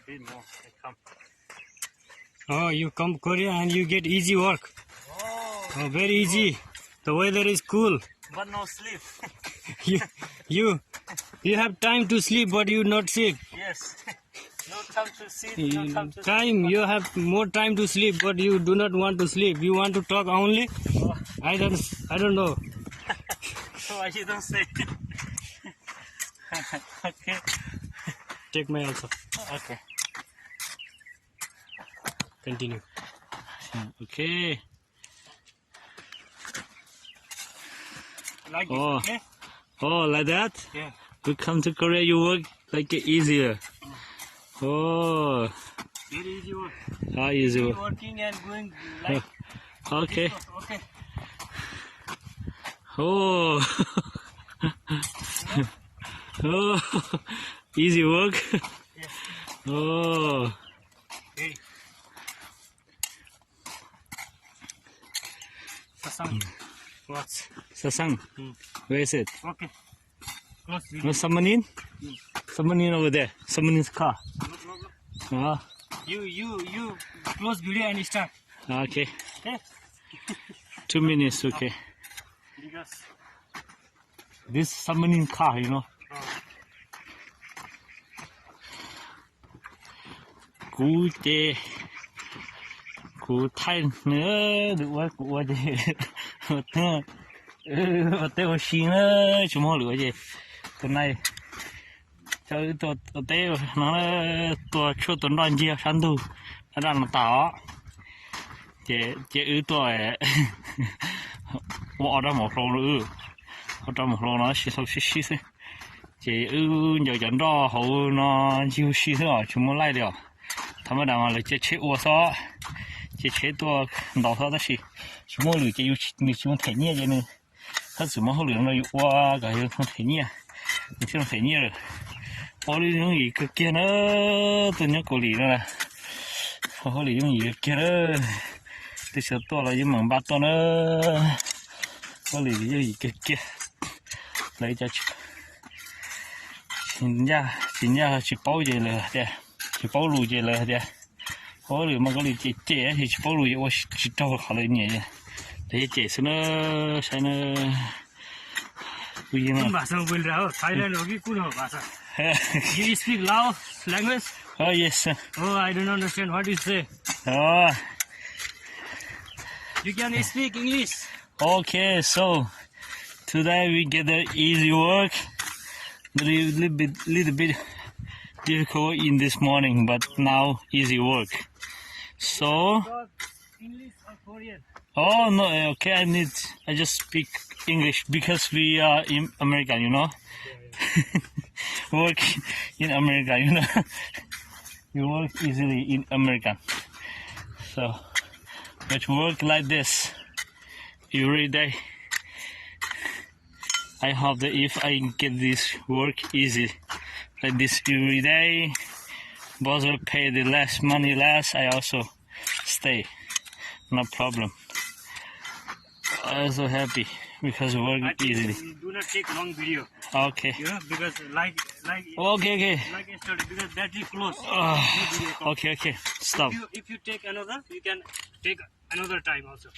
No, I come. Oh, you come Korea and you get easy work. Oh, very easy. The weather is cool. But no sleep. You have time to sleep, but you not sleep. Yes. No time to sit. No time to Time you have more time to sleep, but you do not want to sleep. You want to talk only. Oh. I don't know. Why you don't say? Okay. Take my also. Okay. Continue. Okay. Like this, Oh. okay? Oh, like that? Yeah. You come to Korea, you work like easier. Oh. Very easy work. How easy work. Working and going like. Okay. Okay. Oh. Oh. Easy work. Yes. Oh. Hey. Sasang. What? Sasang. Where is it? Okay. Close video. No, someone in? Someone in over there. Someone in the car. No. Ah. You close video and start. Okay. Okay. 2 minutes, okay. Because. This someone in car, you know. Cú chê cú thay nữa được quá cú chê tao xí nữa chúng họ lựa gì tuần này cho tôi tao nó tôi cho tuần đoàn chia sáng tu nó đang tỏ chế ư tôi bỏ ra một lon nữa bỏ ra một lon nó xí chế ư giờ dẫn ra hậu nó chiêu xí thôi chúng nó lại được他们那嘛来接我说，接多老少的是，什么路接有你什么太热的呢？他怎么好路了有哇个有什么太热？你这种太热了，我里用一个给了，都人过里了，我里用一个给了，这些多了有门把多了，我里用一个给，来家去，人家去包去了的。去包路去了的，我里嘛个里接去包路去，我去找好了年，这些解释呢，啥呢？不一样。भाषा बोल रहा हो Thailand हो कि कुन हो भाषा You speak Lao language? Oh yes. Oh, I don't understand what you say. Oh. You can speak English. Okay, so today we get the easy work, little bit difficult in this morning, but now easy work. So. English or Korean? Oh no, okay. I just speak English because we are in America, you know. Work in America, you know. You work easily in America. So, but work like this every day. I hope that if I get this work easy like this every day, boss will pay the less money less. I also stay. No problem. I'm so happy because work easily. Do not take long video. Okay. You know, because like. Okay. Like yesterday, because battery close. Okay. Stop. If you take another, you can take another time also.